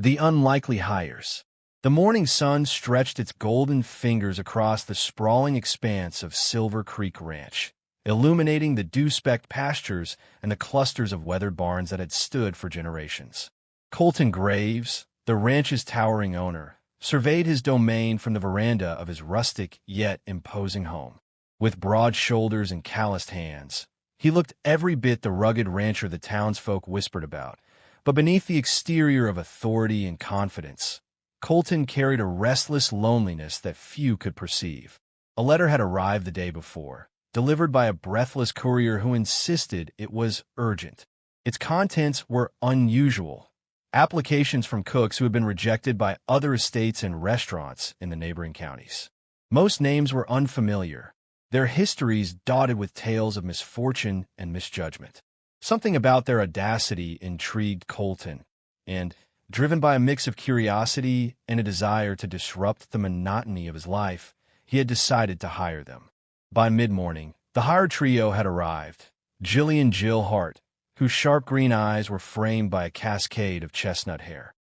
The unlikely hires. The morning sun stretched its golden fingers across the sprawling expanse of Silver Creek Ranch, illuminating the dew-specked pastures and the clusters of weathered barns that had stood for generations. Colton Graves, the ranch's towering owner, surveyed his domain from the veranda of his rustic yet imposing home. With broad shoulders and calloused hands, he looked every bit the rugged rancher the townsfolk whispered about. But beneath the exterior of authority and confidence, Colton carried a restless loneliness that few could perceive. A letter had arrived the day before, delivered by a breathless courier who insisted it was urgent. Its contents were unusual. Applications from cooks who had been rejected by other estates and restaurants in the neighboring counties. Most names were unfamiliar, their histories dotted with tales of misfortune and misjudgment. Something about their audacity intrigued Colton, and, driven by a mix of curiosity and a desire to disrupt the monotony of his life, he had decided to hire them. By mid-morning, the hired trio had arrived. Jill Hart, whose sharp green eyes were framed by a cascade of chestnut hair.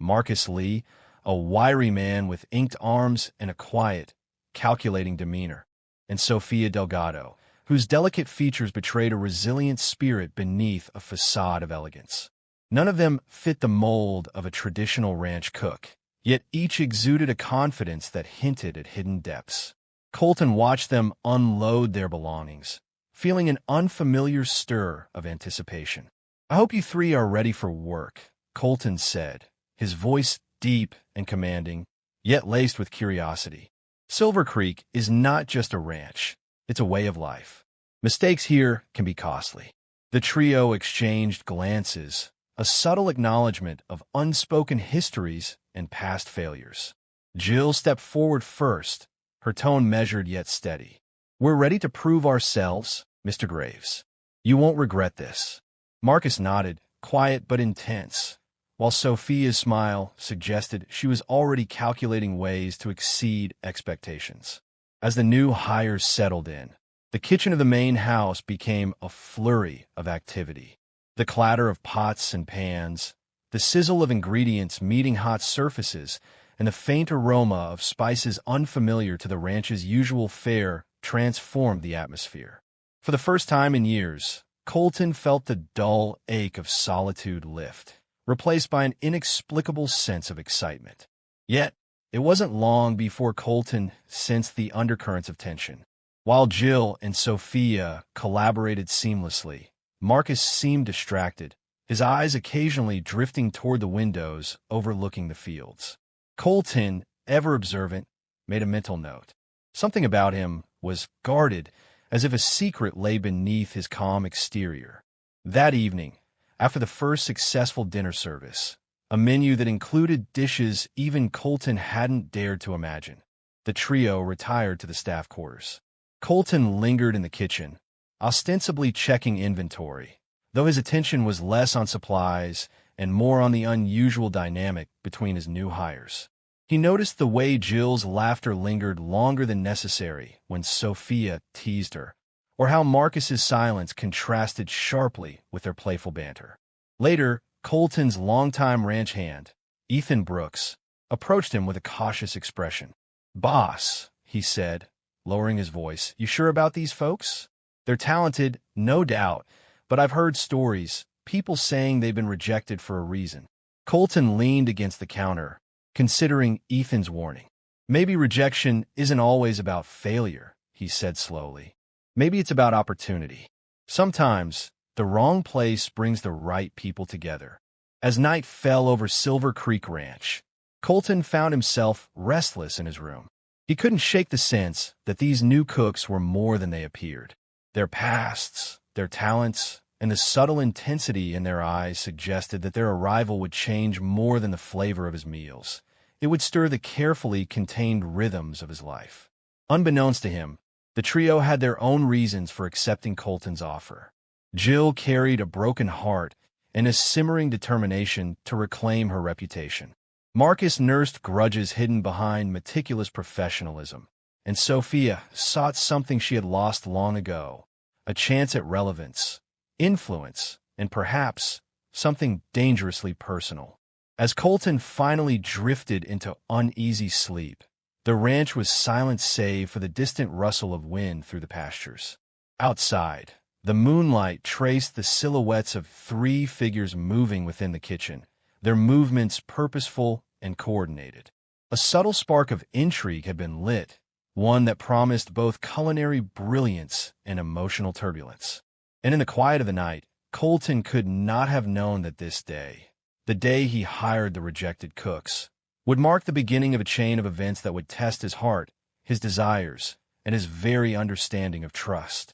Marcus Lee, a wiry man with inked arms and a quiet, calculating demeanor. And Sophia Delgado, whose delicate features betrayed a resilient spirit beneath a facade of elegance. None of them fit the mold of a traditional ranch cook, yet each exuded a confidence that hinted at hidden depths. Colton watched them unload their belongings, feeling an unfamiliar stir of anticipation. "I hope you three are ready for work," Colton said, his voice deep and commanding, yet laced with curiosity. Silver Creek is not just a ranch. It's a way of life. Mistakes here can be costly. The trio exchanged glances, a subtle acknowledgement of unspoken histories and past failures. Jill stepped forward first, her tone measured yet steady. "We're ready to prove ourselves, Mr. Graves. You won't regret this." Marcus nodded, quiet but intense, while Sophia's smile suggested she was already calculating ways to exceed expectations. As the new hires settled in, the kitchen of the main house became a flurry of activity. The clatter of pots and pans, the sizzle of ingredients meeting hot surfaces, and the faint aroma of spices unfamiliar to the ranch's usual fare transformed the atmosphere. For the first time in years, Colton felt the dull ache of solitude lift, replaced by an inexplicable sense of excitement. Yet, it wasn't long before Colton sensed the undercurrents of tension. While Jill and Sophia collaborated seamlessly, Marcus seemed distracted, his eyes occasionally drifting toward the windows overlooking the fields. Colton, ever observant, made a mental note. Something about him was guarded, as if a secret lay beneath his calm exterior. That evening, after the first successful dinner service, a menu that included dishes even Colton hadn't dared to imagine, the trio retired to the staff quarters. Colton lingered in the kitchen, ostensibly checking inventory, though his attention was less on supplies and more on the unusual dynamic between his new hires. He noticed the way Jill's laughter lingered longer than necessary when Sophia teased her, or how Marcus's silence contrasted sharply with their playful banter. Later, Colton's longtime ranch hand, Ethan Brooks, approached him with a cautious expression. "Boss," he said, lowering his voice, "you sure about these folks? They're talented, no doubt, but I've heard stories, people saying they've been rejected for a reason." Colton leaned against the counter, considering Ethan's warning. "Maybe rejection isn't always about failure," he said slowly. "Maybe it's about opportunity. Sometimes, the wrong place brings the right people together." As night fell over Silver Creek Ranch, Colton found himself restless in his room. He couldn't shake the sense that these new cooks were more than they appeared. Their pasts, their talents, and the subtle intensity in their eyes suggested that their arrival would change more than the flavor of his meals. It would stir the carefully contained rhythms of his life. Unbeknownst to him, the trio had their own reasons for accepting Colton's offer. Jill carried a broken heart and a simmering determination to reclaim her reputation. Marcus nursed grudges hidden behind meticulous professionalism, and Sophia sought something she had lost long ago, a chance at relevance, influence, and perhaps something dangerously personal. As Colton finally drifted into uneasy sleep, the ranch was silent save for the distant rustle of wind through the pastures. Outside, the moonlight traced the silhouettes of three figures moving within the kitchen, their movements purposeful and coordinated. A subtle spark of intrigue had been lit, one that promised both culinary brilliance and emotional turbulence. And in the quiet of the night, Colton could not have known that this day, the day he hired the rejected cooks, would mark the beginning of a chain of events that would test his heart, his desires, and his very understanding of trust.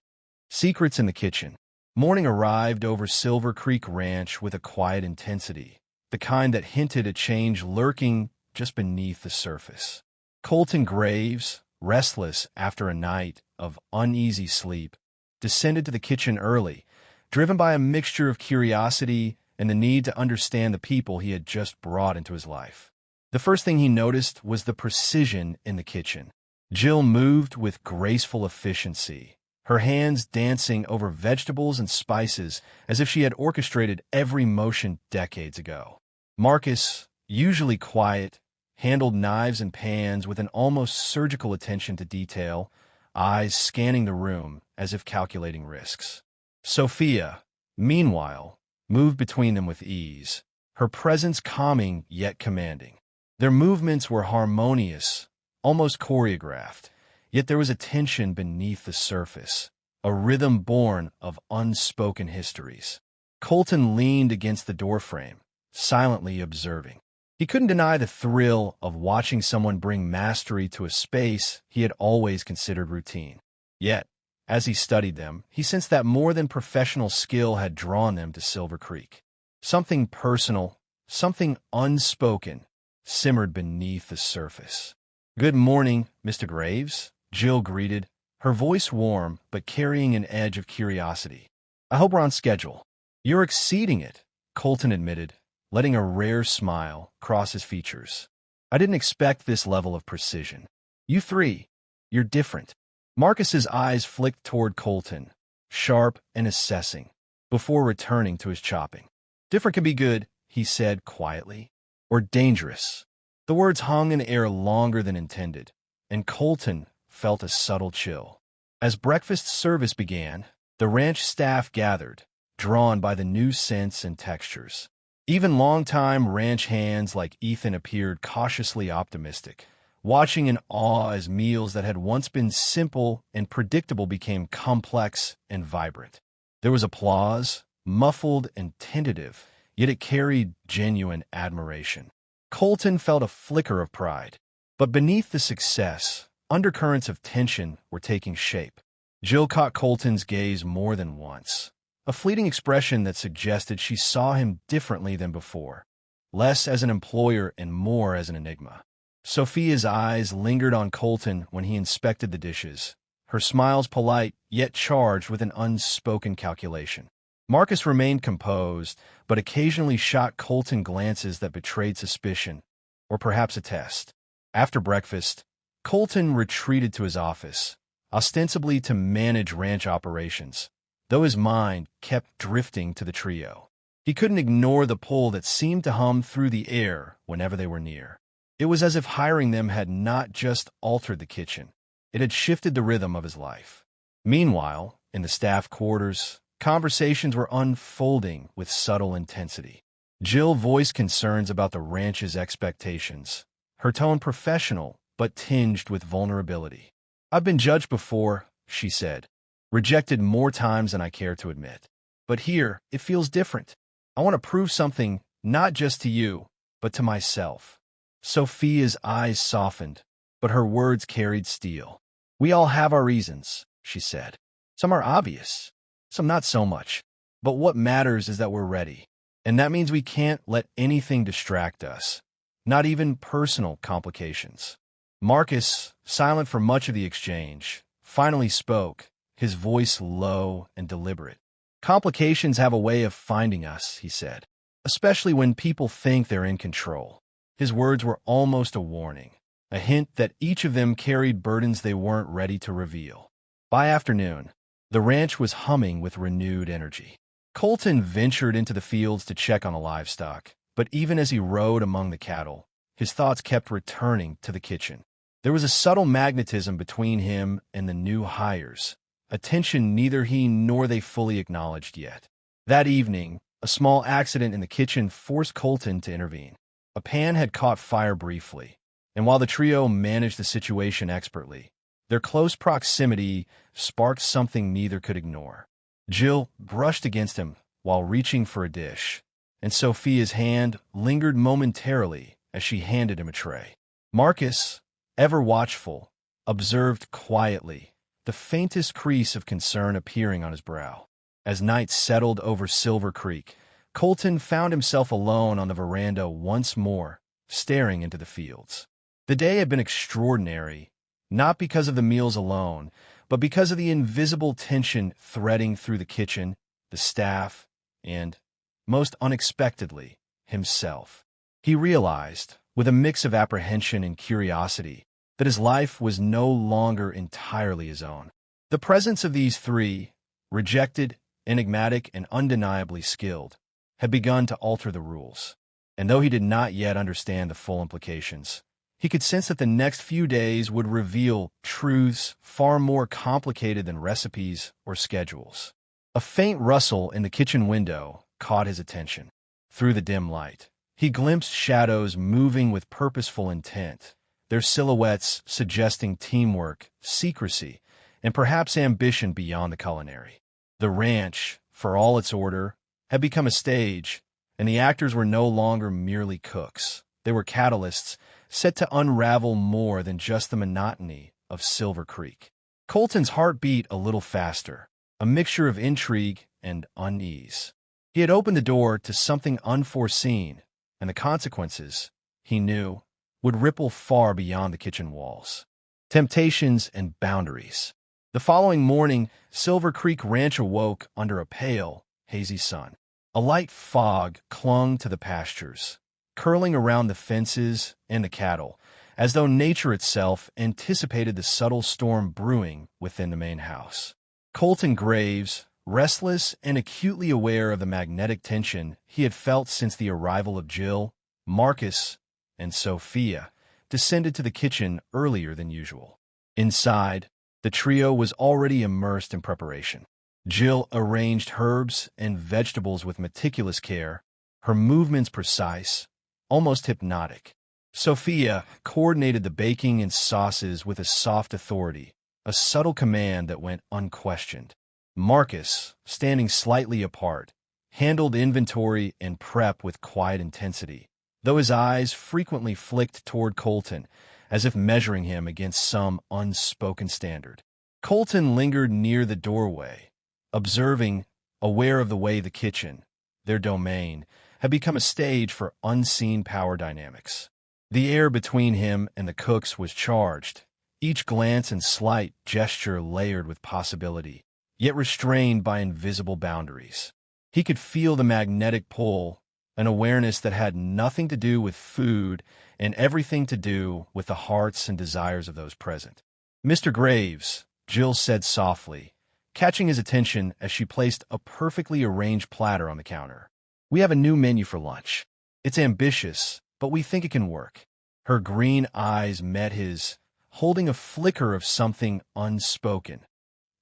Secrets in the kitchen. Morning arrived over Silver Creek Ranch with a quiet intensity, the kind that hinted at change lurking just beneath the surface. Colton Graves, restless after a night of uneasy sleep, descended to the kitchen early, driven by a mixture of curiosity and the need to understand the people he had just brought into his life. The first thing he noticed was the precision in the kitchen. Jill moved with graceful efficiency, her hands dancing over vegetables and spices as if she had orchestrated every motion decades ago. Marcus, usually quiet, handled knives and pans with an almost surgical attention to detail, eyes scanning the room as if calculating risks. Sophia, meanwhile, moved between them with ease, her presence calming yet commanding. Their movements were harmonious, almost choreographed, yet there was a tension beneath the surface, a rhythm born of unspoken histories. Colton leaned against the doorframe, silently observing. He couldn't deny the thrill of watching someone bring mastery to a space he had always considered routine. Yet, as he studied them, he sensed that more than professional skill had drawn them to Silver Creek. Something personal, something unspoken, simmered beneath the surface. "Good morning, Mr. Graves," Jill greeted, her voice warm but carrying an edge of curiosity. "I hope we're on schedule." "You're exceeding it," Colton admitted, letting a rare smile cross his features. "I didn't expect this level of precision. You three, you're different." Marcus's eyes flicked toward Colton, sharp and assessing, before returning to his chopping. "Different can be good," he said quietly, "or dangerous." The words hung in the air longer than intended, and Colton felt a subtle chill. As breakfast service began, the ranch staff gathered, drawn by the new scents and textures. Even longtime ranch hands like Ethan appeared cautiously optimistic, watching in awe as meals that had once been simple and predictable became complex and vibrant. There was applause, muffled and tentative, yet it carried genuine admiration. Colton felt a flicker of pride, but beneath the success, undercurrents of tension were taking shape. Jill caught Colton's gaze more than once, a fleeting expression that suggested she saw him differently than before, less as an employer and more as an enigma. Sophia's eyes lingered on Colton when he inspected the dishes, her smiles polite yet charged with an unspoken calculation. Marcus remained composed, but occasionally shot Colton glances that betrayed suspicion, or perhaps a test. After breakfast, Colton retreated to his office, ostensibly to manage ranch operations, though his mind kept drifting to the trio. He couldn't ignore the pull that seemed to hum through the air whenever they were near. It was as if hiring them had not just altered the kitchen, it had shifted the rhythm of his life. Meanwhile, in the staff quarters, conversations were unfolding with subtle intensity. Jill voiced concerns about the ranch's expectations, her tone professional but tinged with vulnerability. "I've been judged before," she said, "rejected more times than I care to admit. But here, it feels different. I want to prove something not just to you, but to myself." Sophia's eyes softened, but her words carried steel. "We all have our reasons," she said. "Some are obvious, some not so much. But what matters is that we're ready. And that means we can't let anything distract us, not even personal complications." Marcus, silent for much of the exchange, finally spoke, his voice low and deliberate. "Complications have a way of finding us," he said, "especially when people think they're in control." His words were almost a warning, a hint that each of them carried burdens they weren't ready to reveal. By afternoon, the ranch was humming with renewed energy. Colton ventured into the fields to check on the livestock, But even as he rode among the cattle, his thoughts kept returning to the kitchen. There was a subtle magnetism between him and the new hires, a tension neither he nor they fully acknowledged yet. That evening, a small accident in the kitchen forced Colton to intervene. A pan had caught fire briefly, and while the trio managed the situation expertly, their close proximity sparked something neither could ignore. Jill brushed against him while reaching for a dish, and Sophia's hand lingered momentarily as she handed him a tray. Marcus, ever watchful, observed quietly, the faintest crease of concern appearing on his brow. As night settled over Silver Creek, Colton found himself alone on the veranda once more, staring into the fields. The day had been extraordinary, not because of the meals alone, but because of the invisible tension threading through the kitchen, the staff, and, most unexpectedly, himself. He realized, with a mix of apprehension and curiosity, that his life was no longer entirely his own. The presence of these three, rejected, enigmatic, and undeniably skilled, had begun to alter the rules. And though he did not yet understand the full implications, he could sense that the next few days would reveal truths far more complicated than recipes or schedules. A faint rustle in the kitchen window caught his attention. Through the dim light, he glimpsed shadows moving with purposeful intent, their silhouettes suggesting teamwork, secrecy, and perhaps ambition beyond the culinary. The ranch, for all its order, had become a stage, and the actors were no longer merely cooks. They were catalysts, set to unravel more than just the monotony of Silver Creek. Colton's heart beat a little faster, a mixture of intrigue and unease. He had opened the door to something unforeseen, and the consequences, he knew, would ripple far beyond the kitchen walls. Temptations and boundaries. The following morning, Silver Creek Ranch awoke under a pale, hazy sun. A light fog clung to the pastures, curling around the fences and the cattle, as though nature itself anticipated the subtle storm brewing within the main house. Colton Graves, restless and acutely aware of the magnetic tension he had felt since the arrival of Jill, Marcus, and Sophia, descended to the kitchen earlier than usual. Inside, the trio was already immersed in preparation. Jill arranged herbs and vegetables with meticulous care, her movements precise, almost hypnotic. Sophia coordinated the baking and sauces with a soft authority, a subtle command that went unquestioned. Marcus, standing slightly apart, handled inventory and prep with quiet intensity, though his eyes frequently flicked toward Colton, as if measuring him against some unspoken standard. Colton lingered near the doorway, observing, aware of the way the kitchen, their domain, had become a stage for unseen power dynamics. The air between him and the cooks was charged, each glance and slight gesture layered with possibility, yet restrained by invisible boundaries. He could feel the magnetic pull, an awareness that had nothing to do with food and everything to do with the hearts and desires of those present. "Mr. Graves," Jill said softly, catching his attention as she placed a perfectly arranged platter on the counter. "We have a new menu for lunch. It's ambitious, but we think it can work." Her green eyes met his, holding a flicker of something unspoken.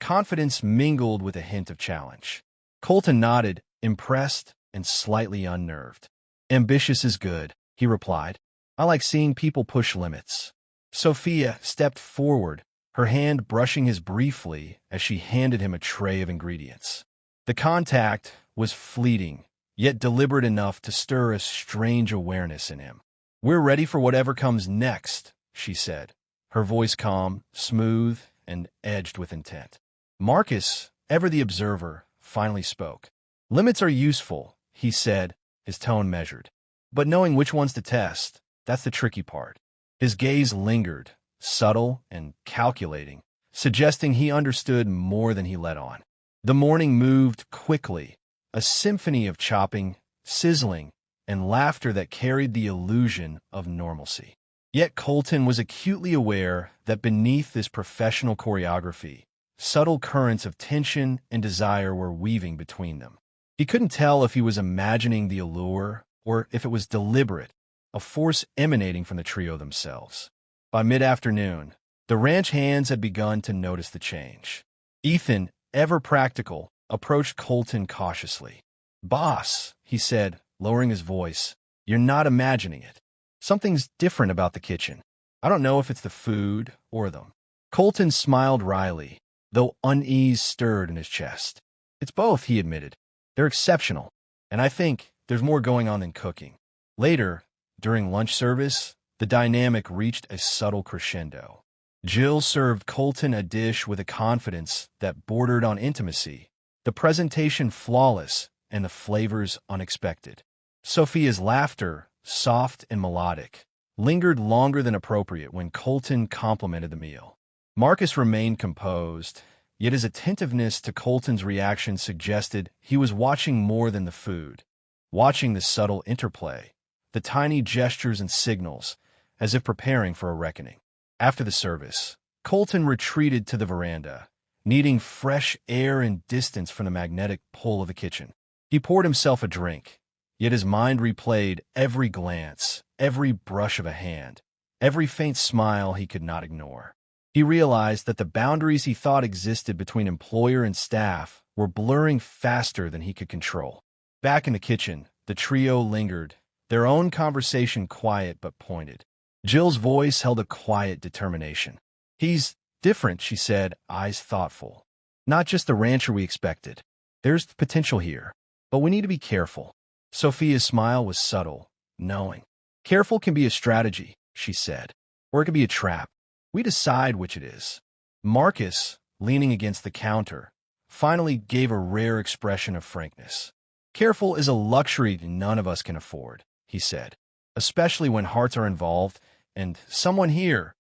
Confidence mingled with a hint of challenge. Colton nodded, impressed and slightly unnerved. "Ambitious is good," he replied. "I like seeing people push limits." Sophia stepped forward, her hand brushing his briefly as she handed him a tray of ingredients. The contact was fleeting, yet deliberate enough to stir a strange awareness in him. "We're ready for whatever comes next," she said, her voice calm, smooth, and edged with intent. Marcus, ever the observer, finally spoke. "Limits are useful," he said, his tone measured. "But knowing which ones to test, that's the tricky part." His gaze lingered, subtle and calculating, suggesting he understood more than he let on. The morning moved quickly, a symphony of chopping, sizzling, and laughter that carried the illusion of normalcy. Yet Colton was acutely aware that beneath this professional choreography, subtle currents of tension and desire were weaving between them. He couldn't tell if he was imagining the allure or if it was deliberate, a force emanating from the trio themselves. By mid-afternoon, the ranch hands had begun to notice the change. Ethan, ever practical, approached Colton cautiously. "Boss," he said, lowering his voice, "you're not imagining it. Something's different about the kitchen. I don't know if it's the food or them." Colton smiled wryly, though unease stirred in his chest. "It's both," he admitted. "They're exceptional, and I think there's more going on than cooking." Later, during lunch service, the dynamic reached a subtle crescendo. Jill served Colton a dish with a confidence that bordered on intimacy, the presentation flawless and the flavors unexpected. Sophia's laughter, soft and melodic, lingered longer than appropriate when Colton complimented the meal. Marcus remained composed, yet his attentiveness to Colton's reaction suggested he was watching more than the food, watching the subtle interplay, the tiny gestures and signals, as if preparing for a reckoning. After the service, Colton retreated to the veranda, needing fresh air and distance from the magnetic pull of the kitchen. He poured himself a drink, yet his mind replayed every glance, every brush of a hand, every faint smile he could not ignore. He realized that the boundaries he thought existed between employer and staff were blurring faster than he could control. Back in the kitchen, the trio lingered, their own conversation quiet but pointed. Jill's voice held a quiet determination. "He's different," she said, eyes thoughtful. "Not just the rancher we expected. There's potential here, but we need to be careful." Sophia's smile was subtle, knowing. "Careful can be a strategy," she said, "or it could be a trap. We decide which it is." Marcus, leaning against the counter, finally gave a rare expression of frankness. "Careful is a luxury none of us can afford," he said, "especially when hearts are involved and someone here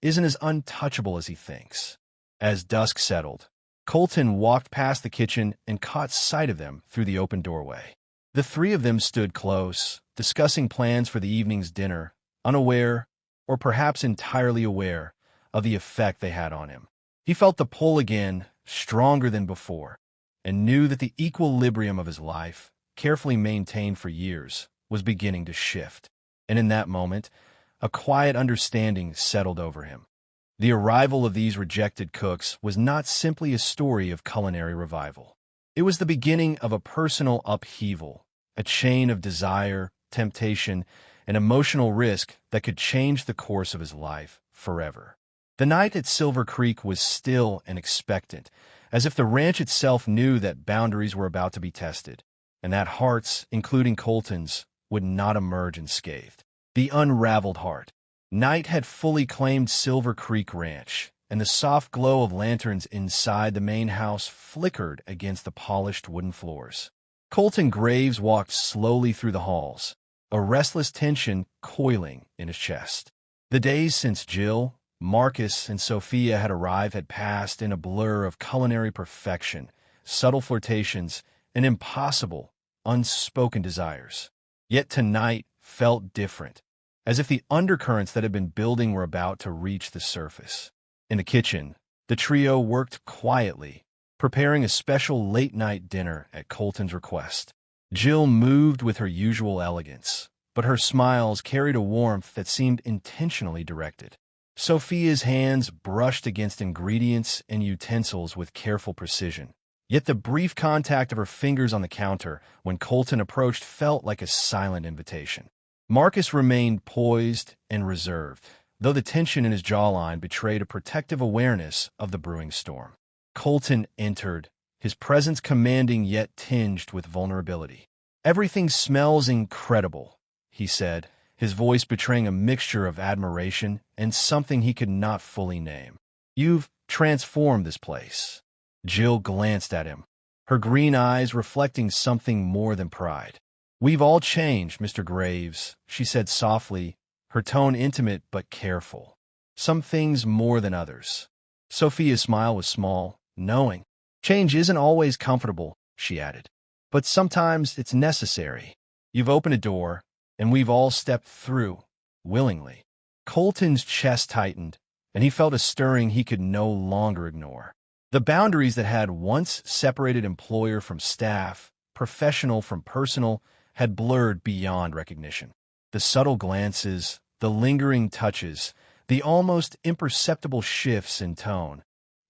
isn't as untouchable as he thinks." As dusk settled, Colton walked past the kitchen and caught sight of them through the open doorway. The three of them stood close, discussing plans for the evening's dinner, unaware, or perhaps entirely aware, of the effect they had on him. He felt the pull again, stronger than before, and knew that the equilibrium of his life, carefully maintained for years, was beginning to shift. And in that moment, a quiet understanding settled over him. The arrival of these rejected cooks was not simply a story of culinary revival. It was the beginning of a personal upheaval, a chain of desire, temptation, and emotional risk that could change the course of his life forever. The night at Silver Creek was still and expectant, as if the ranch itself knew that boundaries were about to be tested, and that hearts, including Colton's, would not emerge unscathed. The unraveled heart. Night had fully claimed Silver Creek Ranch, and the soft glow of lanterns inside the main house flickered against the polished wooden floors. Colton Graves walked slowly through the halls, a restless tension coiling in his chest. The days since Jill, Marcus, and Sophia had arrived had passed in a blur of culinary perfection, subtle flirtations, and impossible, unspoken desires. Yet tonight felt different, as if the undercurrents that had been building were about to reach the surface. In the kitchen, the trio worked quietly, preparing a special late-night dinner at Colton's request. Jill moved with her usual elegance, but her smiles carried a warmth that seemed intentionally directed. Sophia's hands brushed against ingredients and utensils with careful precision. Yet the brief contact of her fingers on the counter when Colton approached felt like a silent invitation. Marcus remained poised and reserved, though the tension in his jawline betrayed a protective awareness of the brewing storm. Colton entered, his presence commanding yet tinged with vulnerability. "Everything smells incredible," he said, his voice betraying a mixture of admiration and something he could not fully name. "You've transformed this place." Jill glanced at him, her green eyes reflecting something more than pride. "We've all changed, Mr. Graves," she said softly, her tone intimate but careful. "Some things more than others." Sophia's smile was small, knowing. "Change isn't always comfortable," she added, "but sometimes it's necessary. You've opened a door, and we've all stepped through, willingly." Colton's chest tightened, and he felt a stirring he could no longer ignore. The boundaries that had once separated employer from staff, professional from personal, had blurred beyond recognition. The subtle glances, the lingering touches, the almost imperceptible shifts in tone,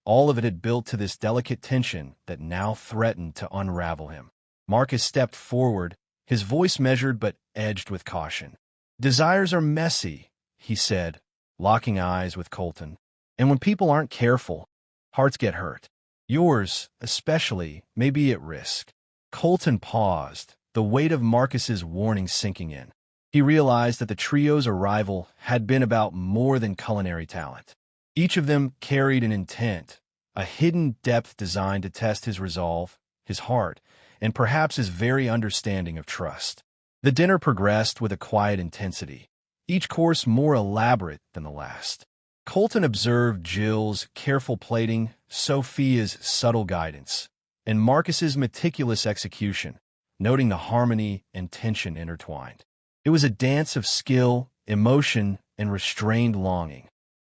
all of it had built to this delicate tension that now threatened to unravel him. Marcus stepped forward, his voice measured but edged with caution. "Desires are messy," he said, locking eyes with Colton. "And when people aren't careful, hearts get hurt. Yours, especially, may be at risk." Colton paused, the weight of Marcus's warning sinking in. He realized that the trio's arrival had been about more than culinary talent. Each of them carried an intent, a hidden depth designed to test his resolve, his heart, and perhaps his very understanding of trust. The dinner progressed with a quiet intensity, each course more elaborate than the last. Colton observed Jill's careful plating, Sophia's subtle guidance, and Marcus's meticulous execution, noting the harmony and tension intertwined. It was a dance of skill, emotion, and restrained longing,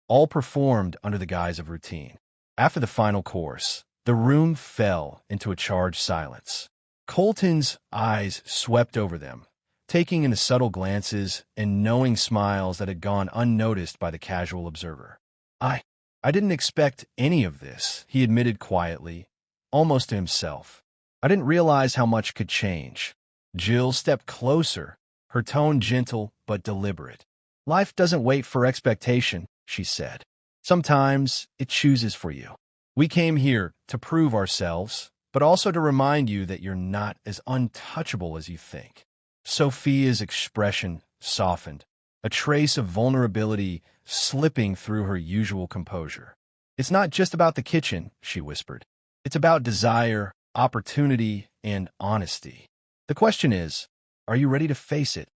all performed under the guise of routine. After the final course, the room fell into a charged silence. Colton's eyes swept over them, taking in the subtle glances and knowing smiles that had gone unnoticed by the casual observer. I didn't expect any of this," he admitted quietly, almost to himself. "I didn't realize how much could change." Jill stepped closer, her tone gentle but deliberate. "Life doesn't wait for expectation," she said. "Sometimes it chooses for you. We came here to prove ourselves, but also to remind you that you're not as untouchable as you think." Sophia's expression softened, a trace of vulnerability slipping through her usual composure. "It's not just about the kitchen," she whispered. "It's about desire, opportunity, and honesty. The question is, are you ready to face it?"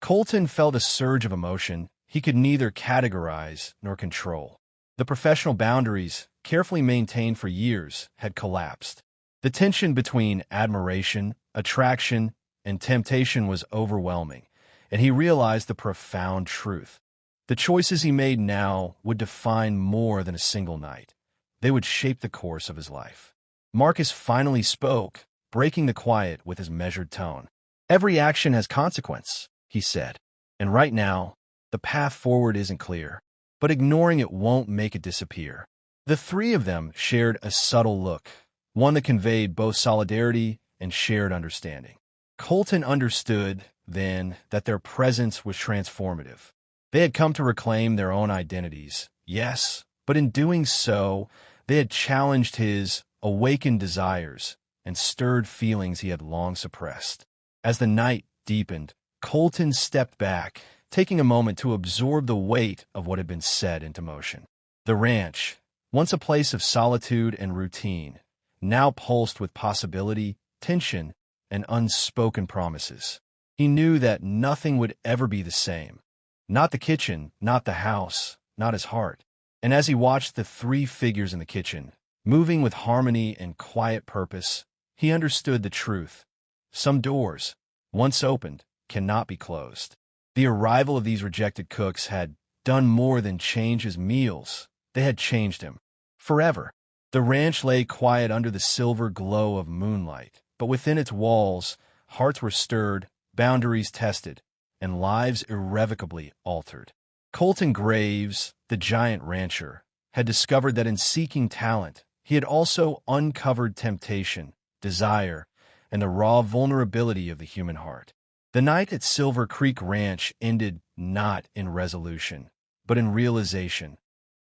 Colton felt a surge of emotion he could neither categorize nor control. The professional boundaries, carefully maintained for years, had collapsed. The tension between admiration, attraction, and temptation was overwhelming, and he realized the profound truth. The choices he made now would define more than a single night. They would shape the course of his life. Marcus finally spoke, breaking the quiet with his measured tone. "Every action has consequence," he said, "and right now, the path forward isn't clear, but ignoring it won't make it disappear." The three of them shared a subtle look, one that conveyed both solidarity and shared understanding. Colton understood, then, that their presence was transformative. They had come to reclaim their own identities, yes, but in doing so, they had challenged his awakened desires and stirred feelings he had long suppressed. As the night deepened, Colton stepped back, taking a moment to absorb the weight of what had been set into motion. The ranch, once a place of solitude and routine, now pulsed with possibility, tension, and unspoken promises. He knew that nothing would ever be the same. Not the kitchen, not the house, not his heart. And as he watched the three figures in the kitchen, moving with harmony and quiet purpose, he understood the truth. Some doors, once opened, cannot be closed. The arrival of these rejected cooks had done more than change his meals. They had changed him. Forever. The ranch lay quiet under the silver glow of moonlight, but within its walls, hearts were stirred, boundaries tested, and lives irrevocably altered. Colton Graves, the giant rancher, had discovered that in seeking talent, he had also uncovered temptation, desire, and the raw vulnerability of the human heart. The night at Silver Creek Ranch ended not in resolution, but in realization.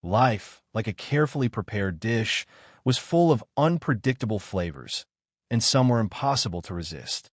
Life, like a carefully prepared dish, was full of unpredictable flavors, and some were impossible to resist.